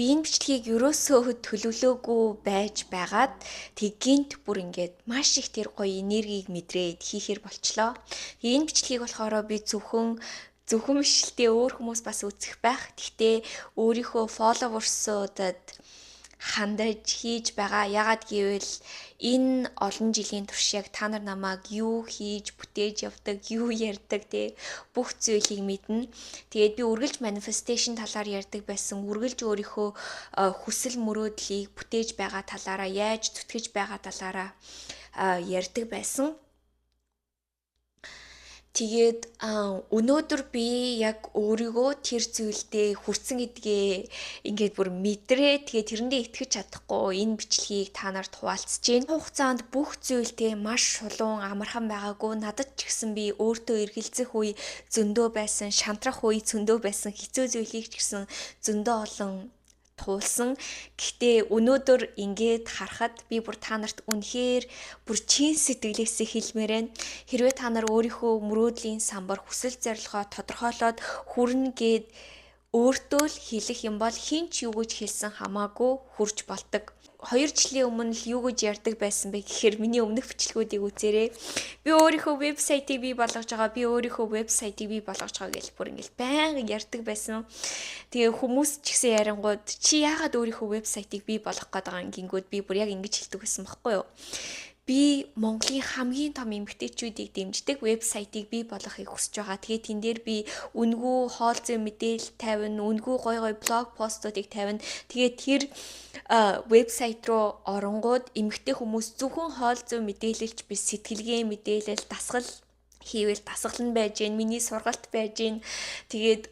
биеийн бичлэгийг ерөөсөө төлөвлөөгүй байж байгаад гинт бүр ингээд маш их тэр гоё энергийг мэдрээд хийхээр болчлоо. Энэ бичлэгийг болохоор би зөвхөн биш л өөр хүмүүс бас үзэх байх. Гэхдээ өөрийнхөө фолловерсуудад хандаж хийж байгаа. Ягаад гэвэл энэ олон жилийн турш яг та нар намайг юу хийж бүтээж явдаг, юу ярьдаг те бүх зүйлийг мэднэ. Тэгээд би үргэлж manifestation талаар ярьдаг байсан. Үргэлж өөрийнхөө хүсэл мөрөөдлийг бүтээж байгаа талаараа, яаж зүтгэж байгаа талаараа ярьдаг байсан. Тэгээд өнөөдөр би яг өөрийгөө тэр зүйлдээ хүрсэн гэдгээ ингээд бүр мэдрээ. Тэгээд тэрэндээ итгэж чадахгүй энэ бичлэгийг та нарт хуваалцаж байна. Хугацаанд бүх зүйлдээ маш шулуун амархан байгаагүй. Надад ч гэсэн би өөртөө эргэлзэх үе зөндөө байсан, шантрах үе зөндөө байсан, хэцүү зүйлийг ч гэсэн зөндөө олон туулсан. Гэхдээ өнөөдөр ингээд харахад би бүр та нарт үнэхээр бүр чин сэтгэлээсээ хэлмээр байна. Хэрвээ та нар өөрийнхөө мөрөөдлийн самбар хүсэл зорилгоо тодорхойлоод хүрнэ гэд өөртөө л хэлэх юм бол хэн ч юу гэж хэлсэн хамаагүй хүрч болдог. 2 жилийн өмнө л юу гэж ярьдаг байсан бэ гэхээр миний өмнөх бичлэгүүдийг үзээрэй. Би өөрийнхөө вебсайтыг бий болгож байгаа гэж бүр ингээл байнга ярьдаг байсан. Тэгээ хүмүүс ч гэсэн ярангууд чи яагаад өөрийнхөө вебсайтыг бий болгох гээд байгаа гингүүд би бүр яг ингэж хэлдэг байсан байхгүй юу? Би Монголын хамгийн том эмэгтэйчүүдийг дэмждэг вебсайтыг бий болгохыг хүсэж байгаа. Тэгээд тэн дээр би үнэгүй хоол зүйн мэдээлэл тавина, үнэгүй гой блог постуудыг тавина. Тэгээд тэр вебсайт руу оронгууд эмэгтэй хүмүүс зөвхөн хоол зүйн мэдээлэлч биш, сэтгэлгээ мэдээлэл, дасгал хийвэл дасгал нь байж гэн, миний сургалт байж гэн. Тэгээд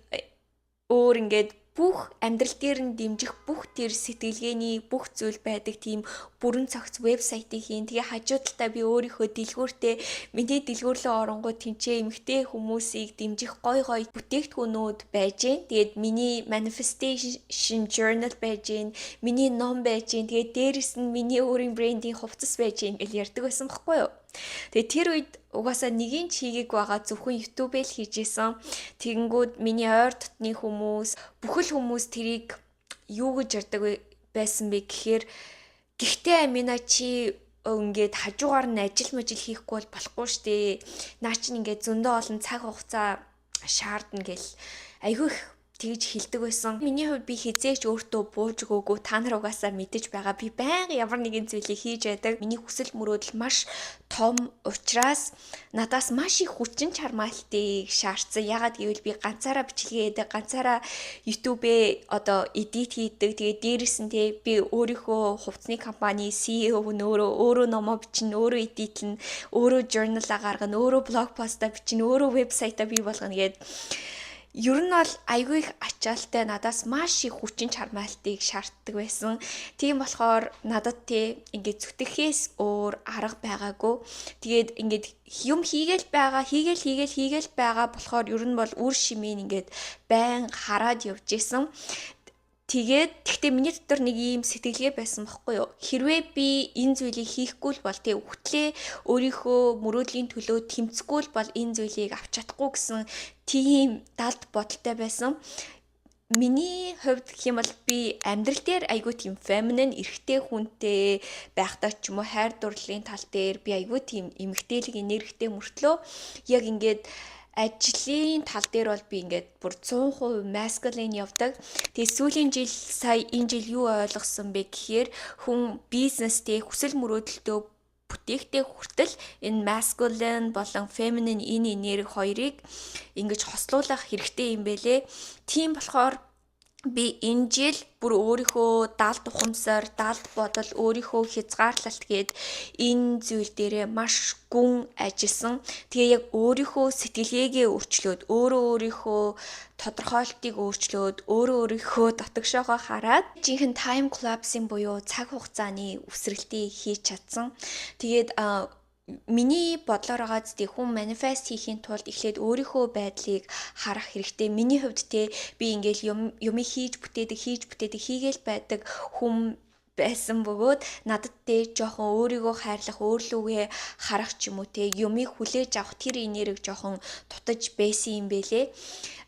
өөр ингээд бүх амьдрал дээр нь дэмжих бүх тэр сэтгэлгээний бүх зүйл байдаг тийм бүрэн цогц вебсайтыг хийн. Тэгээ хажуу талдаа би өөрийнхөө дэлгүүртээ миний дэлгүүрлөө оронгууд тэнцээ эмэгтэй хүмүүсийг дэмжих гой бүтээгдэхүүнүүд байж гэн. Тэгээд миний manifestation journal байж гэн, миний ном байж гэн. Тэгээд дээрэс нь миний өөрийн брендийн хувцас байж гэн гэж ярьдаг байсан байхгүй юу? Тэгээ тэр үед угаасаа нэгийн ч хийгээг байгаа зөвхөн YouTube-ээр л хийж исэн. Тэгэнгүүт миний ойр дотны хүмүүс, бүхэл хүмүүс тэрийг юу гэж ярьдаг байсан бэ гэхээр гэхдээ Амина чи ингээд хажуугаар нь ажил хийхгүй бол болохгүй штэ. Наа чинь ингээд зөндөө олон цаг хугацаа шаардна гэл айгүй их тэгж хэлдэг байсан. Миний хувьд би хизээч өөртөө бууж өгөөгүй. Та нар угаасаа мэдэж байгаа. Би байнга ямар нэгэн зүйлийг хийж байдаг. Миний хүсэл мөрөөдөл маш том учраас надаас маш их хүчин чармаалтыг шаардсан. Ягаад гэвэл би ганцаараа бичлэгээ хийдэг, ганцаараа YouTube-ээ одоо эдит хийдэг. Тэгээд дээрэс нь би өөрийнхөө хувцсны компани CEO нь өөрөө номоо бичнэ, өөрөө эдитлэн, өөрөө журналаа гаргана, өөрөө блог постаа бичнэ, өөрөө вебсайтаа бий болгоно гэдэг. Ер нь бол айгүй их ачаалтай надаас маш их хүчин чармаалтыг шаарддаг байсан. Тийм болохоор надад ингээд зүтгэхээс өөр арга байгаагүй. Тэгээд ингээд юм хийгээл байгаа болохоор ер нь бол үр шимийн ингээд байн хараад явж исэн. Гэхдээ миний дотор нэг ийм сэтгэлгээ байсан байхгүй юу? Хэрвээ би энэ зүйлийг хийхгүй л бол үхтлээ өөрийнхөө мөрөөдлийн төлөө тэмцэхгүй л бол энэ зүйлийг авч чадахгүй гэсэн тийм далд бодолтой байсан. Миний хувьд гэх юм бол би амьдрал дээр айгүй тийм feminine эрэгтэй хүнтэй байхдаа ч юм уу хайр дурлалын тал дээр би айгүй тийм эмэгтэйлэг энергитэй мөртлөө яг ингээд ажлын тал дээр бол би ингээд бүр 100% masculine явдаг. Тэгээ сүүлийн жил энэ жил юу ойлгосон бэ гэхээр хүн бизнестэй хүсэл мөрөөдөлтөө бүтээгтэй хүртэл энэ masculine болон feminine энэ энерги хоёрыг ингэж хослуулах хэрэгтэй юм бэлээ. Тийм болохоор би энэ жил бүр өөрийнхөө далд ухамсар, далд бодол, өөрийнхөө хязгаарлалт гээд энэ зүйл дээрээ маш гүн ажилласан. Тэгээ яг өөрийнхөө сэтгэлгээгээ өөрчлөөд, өөрийнхөө тодорхойлтыг өөрчлөөд, өөрийнхөө дотогшоогоо хараад жинхэнэ time collapse-ийн буюу цаг хугацааны үсрэлтийг хийж чадсан. Тэгээд миний бодлоор байгаа зү хүн манифест хийхин тулд эхлээд өөрийнхөө байдлыг харах хэрэгтэй. Миний хувьд би ингээл юм хийж бүтээдэг хийгээл байдаг хүн байсан бөгөөд надад тэ жоохон өөрийгөө хайрлах, өөрлөгөө харах ч юм уу те юмыг хүлээж авах тэр энерги жоохон дутаж байсан юм бэлээ.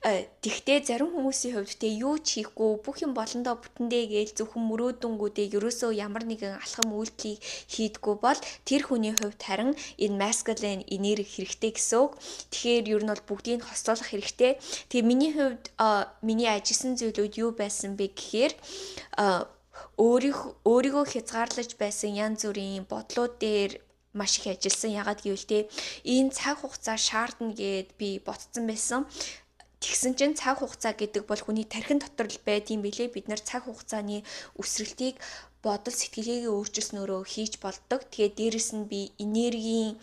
Тэгтээ зарим хүмүүсийн хувьд те юу ч хийхгүй бүх юм болондоо бүтэндээ гээл зөвхөн мөрөөдөнгүүдээ ерөөсөө ямар нэгэн алхам үйлдэлийг хийдгүү бол тэр хүний хувьд харин энэ masculine энерги хэрэгтэй гэсэн үг. Тэгэхээр ер нь бол бүгдийг нь хослуулах хэрэгтэй. Тэгээ миний хувьд миний ажилласан зүйлүүд юу байсан бэ гэхээр өөрийгөө хязгаарлаж байсан янз бүрийн бодлууд дээр маш их ажилласан. Ягаад гэвэл те энэ цаг хугацаа шаардна гэд би ботсон байсан. Тэгсэн чинь цаг хугацаа гэдэг бол хүний тархин дотор л байдığım билээ. Бид нар цаг хугацааны өсрэлтийг бодол сэтгэлгээгээ өөрчилснөөрөө хийж болдог. Тэгээд дээрэс нь би энергийн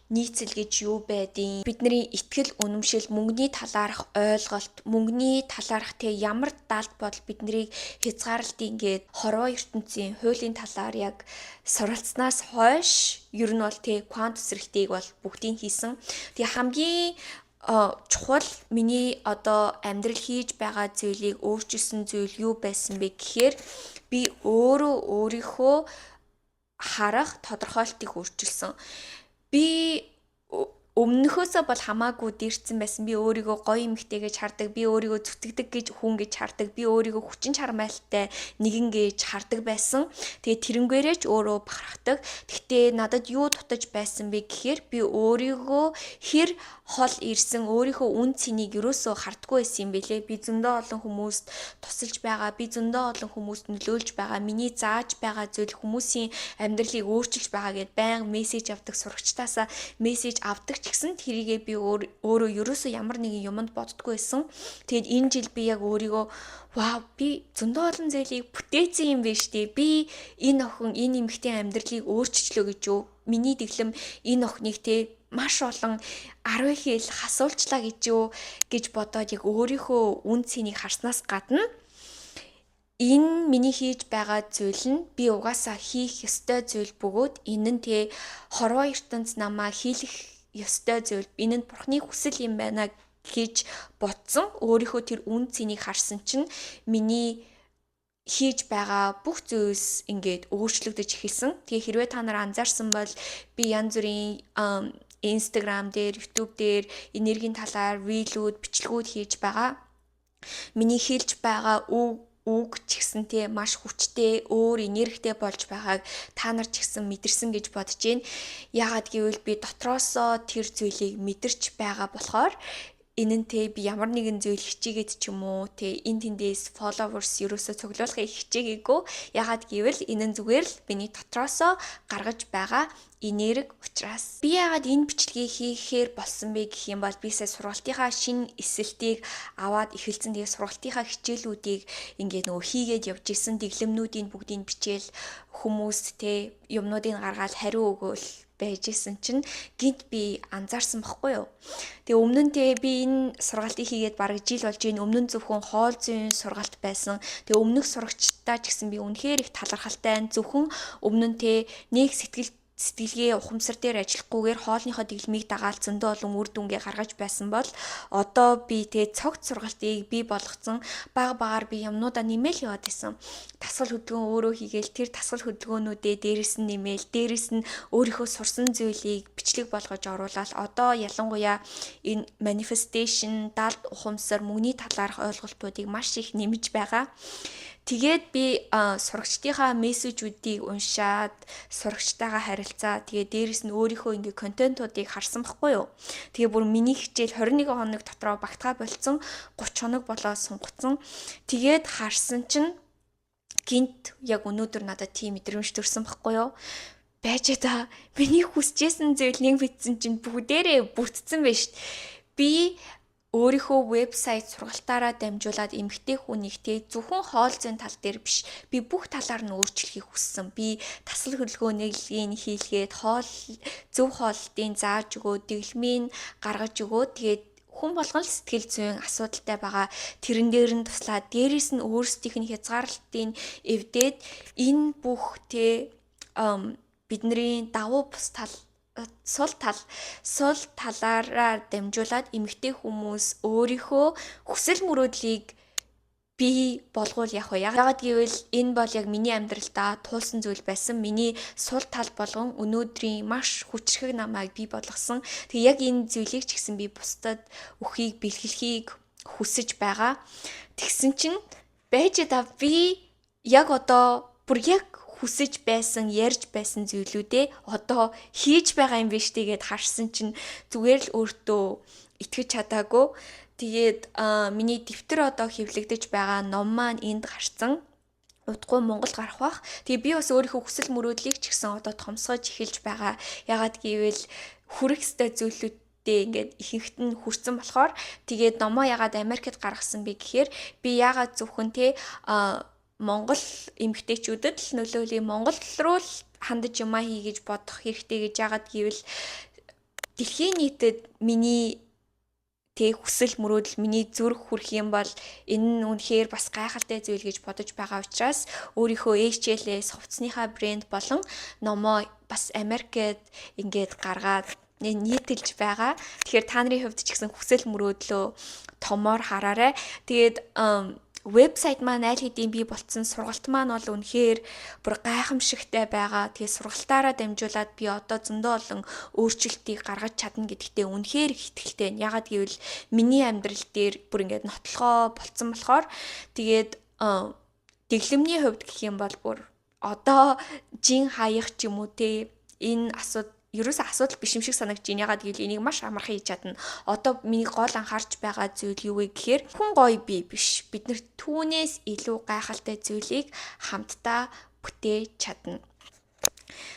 нийцэл гэж юу байдیں۔ Бидний итгэл үнэмшил, мөнгөний талаарх ойлголт, мөнгөний талаарх те ямар даалт бодол биднийг хязгаарлалтын гээд хорвоо ертөнцийн хуулийн талаар яг суралцсанаас хойш ер нь бол те квант эсрэлтийг бол бүгдийг хийсэн. Тэгээ хамгийн чухал миний одоо амьдрал хийж байгаа зүйлийг өөрчилсөн зүйл юу байсан бэ гэхээр би өөрийнхөө харах тодорхойлтыг өөрчилсөн. Би өмнөхөөсөө бол хамаагүй дэрсэн байсан. Би өөрийгөө гоё эмэгтэй гэж хардаг, би өөрийгөө зүтгэдэг гэж хүн гэж хардаг, би өөрийгөө хүчин чармайлттай нэгэн гэж хардаг байсан. Тэгээ тэрнгээрээ ч өөрөө бахархдаг. Гэхдээ надад юу дутаж байсан бэ гэхээр би өөрийгөө хэр хол ирсэн, өөрийнхөө үн цэнийг юусоо хардггүй байсан юм бэлээ. Би зөндөө олон хүмүүст тусалж байгаа, би зөндөө олон хүмүүст нөлөөлж байгаа, миний зааж байгаа зүйл хүмүүсийн амьдралыг өөрчилж байгаа гэдээ байнга мессеж авдаг сурагчдаасаа мессеж авдаг ч гэсэн тэрийгээ би өөрөө юусоо ямар нэгэн юмд боддггүй байсан. Тэгэд энэ жил би яг өөрийгөө вау би зөндөө олон зүйлийг бүтээсэн юм биш үү? Би энэ охин энэ эмэгтэй амьдралыг өөрчлөлөө гэж юу? Миний дэглэм энэ охиныг те маш олон 10 хил хасуулчлаа гэж юу гэж бодоод яг өөрийнхөө үн цэнийг харснаас гадна энэ миний хийж байгаа зүйл нь би угаасаа хийх ёстой зүйл бөгөөд энэ нь те хорвоо ертөнц намаа хийх ёстой зүйл. Энэ нь бурхны хүсэл юм байна гэж бодсон. Өөрийнхөө тэр үн цэнийг харсан чинь миний хийж байгаа бүх зүйлс ингээд өөрчлөгдөж эхэлсэн. Тэгээ хэрвээ та нар анзаарсан бол би янз бүрийн Instagram дээр, YouTube дээр энергийн талаар рилүүд, бичлэгүүд хийж байгаа. Миний хэлж байгаа үг ч гэсэн те маш хүчтэй, өөр энергитэй болж байгааг та нар ч гэсэн мэдэрсэн гэж бодож байна. Яагаад гэвэл би дотроосоо тэр зүйлийг мэдэрч байгаа болохоор энэ нь те би ямар нэгэн зүйл хичээгээд ч юм уу те энэ тэндээс followers ерөөсө цуглуулахыг хичээгээгүй. Ягаад гэвэл энэ нь зүгээр л миний дотроосоо гаргаж байгаа энерги учраас. Би яагаад энэ бичлэгийг хийхээр болсон бэ гэх юм бол би сая сургалтынхаа шинэ эсэлтийг аваад эхэлсэн. Тэгээ сургалтынхаа хичээлүүдийг ингээд нөгөө хийгээд явж исэн. Дэглэмнүүдийн бүгдийг бичээл хүмүүст те юмнуудыг гаргаад хариу өгөөл байж исэн чинь гинт би анзаарсан байхгүй юу. Тэгээ өмнө нь те би энэ сургалтыг хийгээд бараг жил болж байна. Өмнө нь зөвхөн хоол зүйн сургалт байсан. Тэгээ өмнөх сурагчдаа ч гэсэн би үнэхээр их талархалтай байна. Зөвхөн өмнө нь те нэг сэтгэлгээ ухамсар дээр ажиллахгүйгээр хоолныхоо дэглэмийг дагаад зөндөө олон үр дүнгээ гаргаж байсан бол одоо би тэгээ цогц сургалтыг бий болгоцсон. Баг багаар би юмнуудаа нэмэл яваад байсан. Тасгал хөдөлгөөн өөрөө хийгээл тэр тасгал хөдөлгөөнүүдээ дээрэс нь нэмэл, дээрэс нь өөрийнхөө сурсан зүйлийг бичлэг болгож оруулаад одоо ялангуяа энэ manifestation, даалт ухамсар, мөнгөний талаарх ойлголтуудыг маш их нэмж байгаа. Тэгээд би сурагчдынхаа мессежүүдийг уншаад сурагчтайгаа харилцаа. Тэгээд дээрэс нь өөрийнхөө ингээ контентуудыг харсан байхгүй юу. Тэгээ бүр миний хичээл 21 хоног дотроо багтгаа болцсон, 30 хоног болоо сунгацсан. Тэгээд харсан чинь гинт яг өнөөдөр надад тийм мэдрэмж төрсөн байхгүй юу. Байж та миний хүсэжсэн зүйлийг бичсэн чинь бүгдээрээ бүрдсэн байж. Би өөрийнхөө вебсайт сургалтаараа дамжуулаад эмэгтэй хүнийг те зөвхөн хоол зүйн тал дээр биш би бүх талаар нь өөрчлөхийг хүссэн. Би тасал хөдөлгөөнийг хийлгээд зөв хоолтын зааж өгөө, дэглэмийн гаргаж өгөө. Тэгээд хүн болгон л сэтгэл зүйн асуудалтай байгаа. Тэрэн дээр нь туслаад дээрэс нь өөрсдийнх нь хязгаарлалтын эвдээд энэ бүх те бидний давуу бус тал сул талаараа дамжуулаад эмэгтэй хүмүүс өөрийнхөө хүсэл мөрөөдлийг би болгоул яг вэ? Ягаад гэвэл энэ бол яг миний амьдралдаа туулсан зүйл байсан. Миний сул тал болгон өнөөдрийн маш хүчрхэг намайг бий болгосон. Тэгээ яг энэ зүйлийг ч гэсэн би бусдад өхийг бэлгэлхийг хүсэж байгаа. Тэгсэн чинь байж да би яг одоо бүр яг хүсэж байсан, ярьж байсан зүйлүүдээ одоо хийж байгаа юм биш тэгээд харсан чинь зүгээр л өөртөө итгэж чадаагүй. Тэгээд миний дэвтэр одоо хэвлэгдэж байгаа ном маань энд гарсан. Удахгүй Монгол гарах бах. Тэгээ би бас өөрийнхөө хүсэл мөрөөдлийг ч гэсэн одоо томсгож эхэлж байгаа. Ягаад гэвэл хүрэх ёстой зүйлүүдтэй ингээд ихэнхт нь хүрсэн болохоор тэгээд номоо ягаад Америкт гаргасан бэ гэхээр би ягаад зөвхөн Монгол эмэгтэйчүүдэд л нөлөөлөе, Монгол руу л хандаж юмаа хий гэж бодох хэрэгтэй гэж ягаад гэвэл дэлхийн нийтэд миний хүсэл мөрөөдөл миний зүрх хүрэх юм бол энэ нь үнэхээр бас гайхалтай зүйл гэж бодож байгаа учраас өөрийнхөө HLS хувцсныхаа брэнд болон номоо бас Америкт ингээд гаргаад нийтэлж байгаа. Тэгэхээр та нарын хувьд ч гэсэн хүсэл мөрөөдлөө томоор хараарай. Тэгээд вебсайт маань аль хэдийн бий болцсон, сургалт маань бол үнэхээр бүр гайхамшигтай байгаа. Тэгээ сургалтаараа дамжуулаад би одоо зөндөө олон өөрчлөлтийг гаргаж чадна гэдэгтээ үнэхээр их итгэлтэй байна. Ягаад гэвэл миний амьдрал дээр бүр ингээд нотлохоо болцсон болохоор тэгээд дэглэмний хувьд гэх юм бол бүр одоо жин хаях ч юм уу те энэ ерөөсөө асуудал биш юм шиг санагдаж байна. Ягаад гэвэл энийг маш амархан хийж чадна. Одоо миний гол анхаарч байгаа зүйл юу вэ гэхээр хүн гоё бий биш. Бид нэр түүнээс илүү гайхалтай зүйлийг хамтдаа бүтээж чадна.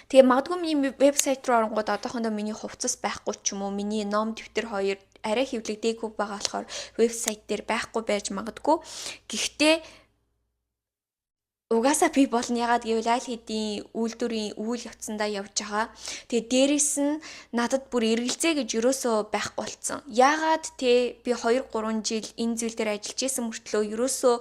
Тэгээ магадгүй миний вебсайт руу оронгууд одоохондоо миний хувцас байхгүй ч юм уу, миний ном дэвтэр хоёр арай хэвлэгдээгүй байгаа болохоор вебсайт дээр байхгүй байж магадгүй. Гэхдээ угаасаа би болно. Ягаад гэвэл аль хэдийн үйлдвэрийн үйл явцсандаа явж байгаа. Тэгээ дээрэс нь надад бүр эргэлзээ гэж ерөөсөө байхгүй болцсон. Ягаад би 2-3 жил энэ зүйл дээр ажиллаж исэн мөртлөө ерөөсөө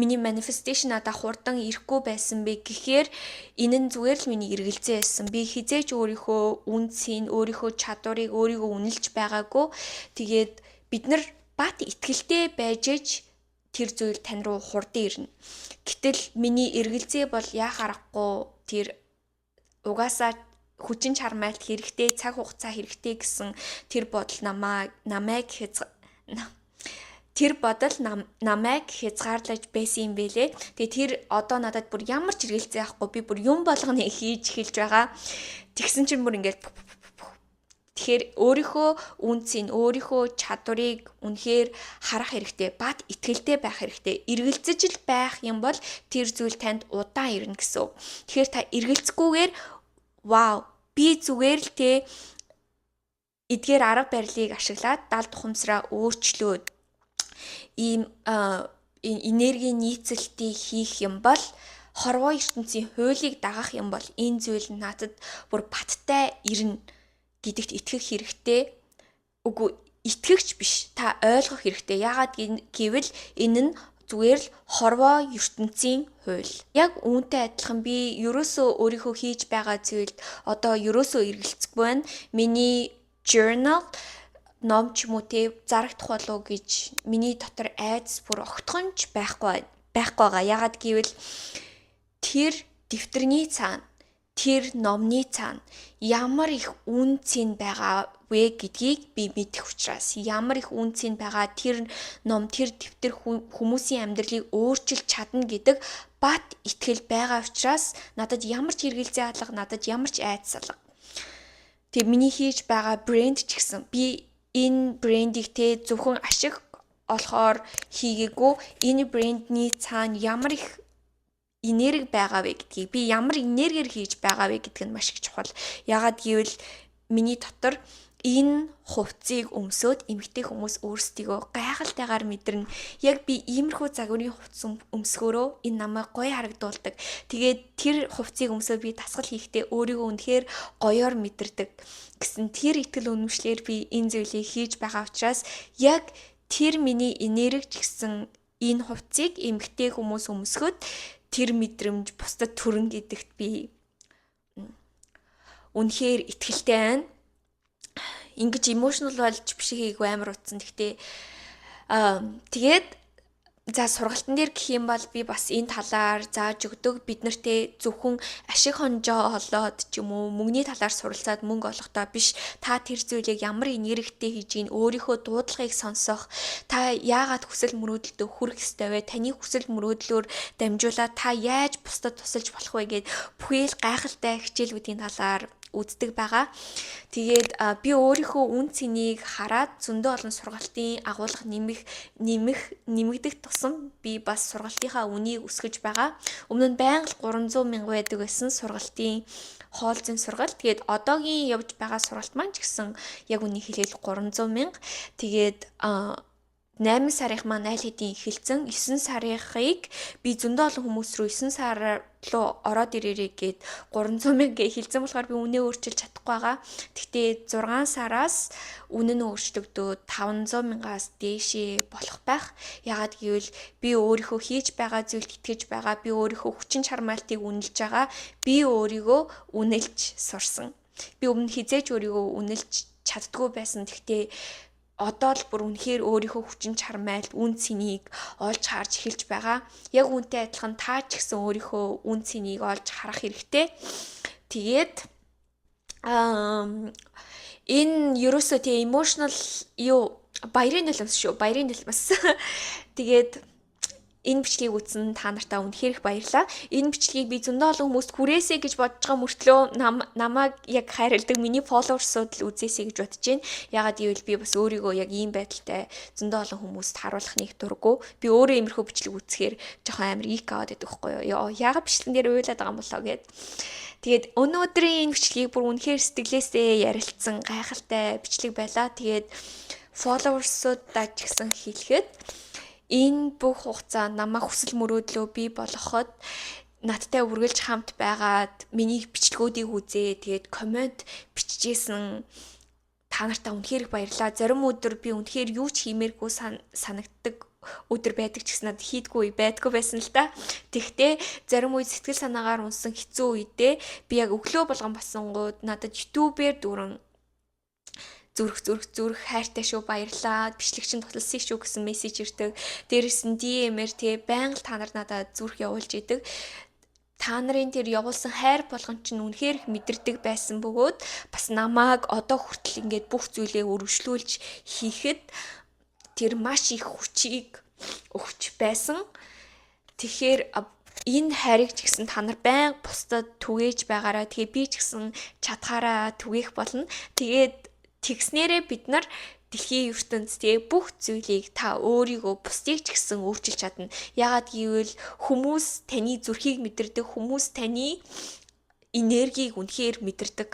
миний manifestation надад хурдан ирэхгүй байсан бэ гэхээр энэ нь зүгээр л миний эргэлзээ байсан. Би хизээч өөрийнхөө үнцийг, өөрийнхөө чадварыг өөрийгөө үнэлж байгаагүй. Тэгээд бид нар бат итгэлтэй байж тэр зүйл тань руу хурдан ирнэ. Гэтэл миний эргэлзээ бол яа харахгүй тэр угаасаа хүчин чармайлт хэрэгтэй, цаг хугацаа хэрэгтэй гэсэн тэр бодол намайг хязгаарлаж байсан юм бэлээ. Тэгээ тэр одоо надад бүр ямар ч эргэлзээ авахгүй би бүр юм болгоно хийж эхэлж байгаа. Тэгсэн чинь бүр ингээд тэгэхээр өөрийнхөө үнцийг, өөрийнхөө чадварыг үнэхээр харах хэрэгтэй, бат итгэлтэй байх хэрэгтэй. Эргэлзэж л байх юм бол тэр зүйл танд удаан ирнэ гэсэн. Тэгэхээр та эргэлзэхгүйгээр вау, би зүгээр л эдгээр арга барилыг ашиглаад далд ухамсараа өөрчлөөд ийм энергийн нийцэлтийг хийх юм бол хорвоо ертөнцийн хуулийг дагах юм бол энэ зүйл надад бүр баттай ирнэ гэдэгт итгэх хэрэгтэй. Үгүй итгэгч биш. Та ойлгох хэрэгтэй. Яагаад гэвэл энэ нь зүгээр л хорвоо ертөнцийн хууль. Яг үүнтэй адилхан би ерөөсөө өөрийнхөө хийж байгаа зүйлд одоо ерөөсөө эргэлзэхгүй байна. Миний journal ном ч юм уу зарагдах болов гэж миний дотор айдас бүр огтхонч байхгүй байгаа. Яагаад гэвэл тэр дэвтэрний цаана, тэр номны цаана ямар их үнцийн байгаа вэ гэдгийг би мэдэх учраас, ямар их үнцийн байгаа тэр ном, тэр дэвтэр хүмүүсийн амьдралыг өөрчилж чадна гэдэг бат итгэл байгаа учраас надад ямар ч эргэлзээ алга, надад ямар ч айдас алга. Тэгээ миний хийж байгаа брэнд ч гэсэн би энэ брэндийг зөвхөн ашиг олохоор хийгээгүй. Энэ брэндний цаана ямар их энерги байгаа вэ гэдгийг, би ямар энергиэр хийж байгаа вэ гэдг нь маш их чухал. Ягаад гэвэл миний дотор энэ хувцсыг өмсөөд эмэгтэй хүмүүс өөрсдийгөө гайхалтайгаар мэдэрнэ. Яг би иймэрхүү загварын хувцас өмсгөөрөө энэ намайг гоё харагдуулдаг. Тэгээд тэр хувцсыг өмсөө би дасгал хийхдээ өөрийгөө үнэхээр гоёор мэдэрдэг гэсэн тэр итгэл үнэмшлэр би энэ зүйлийг хийж байгаа учраас яг тэр миний энерги гэсэн энэ хувцсыг эмэгтэй хүмүүс өмсгöd тэр мэдрэмж бусдад төрнө гэдэгт би үнэхээр итгэлтэй байна. Ингэж emotional болж биш хийгээгүй амар утсан. Гэхдээ тэгээд За сургалтын дээр гэх юм бол би бас энэ талаар зааж өгдөг. Бид нартэй зөвхөн ашиг хонжоо олоод ч юм уу мөнгөний талаар суралцаад мөнгө олохдоо биш. Та тэр зүйлийг ямар энергитэй хийж ийн өөрийнхөө дуудлагыг сонсох. Та яагаад хүсэл мөрөөдөлтөд хүрэх ёстой вэ? Таны хүсэл мөрөөдлөөр дамжуулаад та яаж бусдад тусалж болох вэ гэд бүхэл гайхалтай хичээлүүдийн талаар үздэг байгаа. Тэгээд би өөрийнхөө үн цэнийг хараад зөндөө олон сургалтын агуулга нэмэгдэх тусам би бас сургалтынхаа үнийг өсгөж байгаа. Өмнө нь байнга л 300 мянга байдаг байсан сургалтын хоолзын сургалт. Тэгээд одоогийн явж байгаа сургалт маань ч гэсэн яг үнийг хэлэхэд 300 мянга. Тэгээд 8 сарын маань айл хэдийн эхэлсэн. 9 сарыг би зөндөө олон хүмүүс рүү 9 сар руу ороод ирээрэй гэд 300 мянга эхэлсэн болохоор би үнэ өөрчилж чадахгүй байгаа. Гэхдээ 6 сараас үнэ нь өөрчлөгдөө 500 мянгаас дээшээ болох байх. Яагаад гэвэл би өөрийнхөө хийж байгаа зүйлд итгэж байгаа. Би өөрийнхөө хүчин чармаалтыг үнэлж байгаа. Би өөрийгөө үнэлж сурсан. Би өмнө хизээж өөрийгөө үнэлж чаддгүй байсан. Гэхдээ одоо л бүр үнэхээр өөрийнхөө хүчин чармайлт, үн цэнийг олж харж эхэлж байгаа. Яг үүнтэй адилхан та ч гэсэн өөрийнхөө үн цэнийг олж харах хэрэгтэй. Тэгээд энэ ерөөсөө тийм emotional баярын нулимс шүү. Баярын нулимс. Тэгээд энэ бичлэгийг үзсэн та нартаа үнэхээр их баярлалаа. Энэ бичлэгийг би зөндөө олон хүмүүст хүрээсэй гэж бодож байгаа мөртлөө намайг яг хайрладаг миний фолловерсууд л үзээсэй гэж бодож байна. Ягаад гэвэл би бас өөрийгөө яг ийм байдалтай зөндөө олон хүмүүст харуулах нэг дурггүй. Би өөрөө иймэрхүү бичлэг үзэхээр жоохон амар ик аваад байдаг байхгүй юу? Ягаад бичлэгэн дээр уйлаад байгаа юм болоо гэд. Тэгээд өнөөдрийн энэ бичлэгийг бүр үнэхээр сэтгэлээсээ ярилцсан гайхалтай бичлэг байлаа. Тэгээд фолловерсуудаа ч гэсэн хэлэхэд энэ бүх хугацаанд намайг хүсэл мөрөөдлөө бий болгоход надтай үргэлж хамт байгаад миний бичлэгүүдийг үзээ тэгээд комент бичижсэн та нартаа үнэхээр их баярлалаа. Зарим өдөр би үнэхээр юу ч хиймээргүй санагддаг өдөр байдаг ч гэсэн надад хийдгүй байдгүй байсан л да. Тэгтээ зарим үе сэтгэл санаагаар унсан хэцүү үедээ би яг өглөө болгон бассангууд надад YouTube-ээр дүүрэн зүрх хайртай шүү баярлаа бичлэгчин тусалсан шүү гэсэн мессеж ирдэг. Дээрээс нь DM-ээр байнга та нар надад зүрх явуулж идэг. Та нарын тэр явуулсан хайр болгон чинь үнэхээр их мэдэрдэг байсан бөгөөд бас намайг одоо хүртэл ингээд бүх зүйлээ өргөжлүүлж хийхэд тэр маш их хүчийг өгч байсан. Тэгэхээр энэ хайрыг ч гэсэн та нар байнга бусдад түгээж байгаараа тэгээ би ч гэсэн чадхаараа түгээх болно. Тэгээд тэгснээрээ бид нар дэлхийн ертөнцийн бүх зүйлийг та өөрийгөө бусдыг ч гэсэн өөрчилж чадна. Яагаад гэвэл хүмүүс таны зүрхийг мэдэрдэг, хүмүүс таны энергийг үнэхээр мэдэрдэг.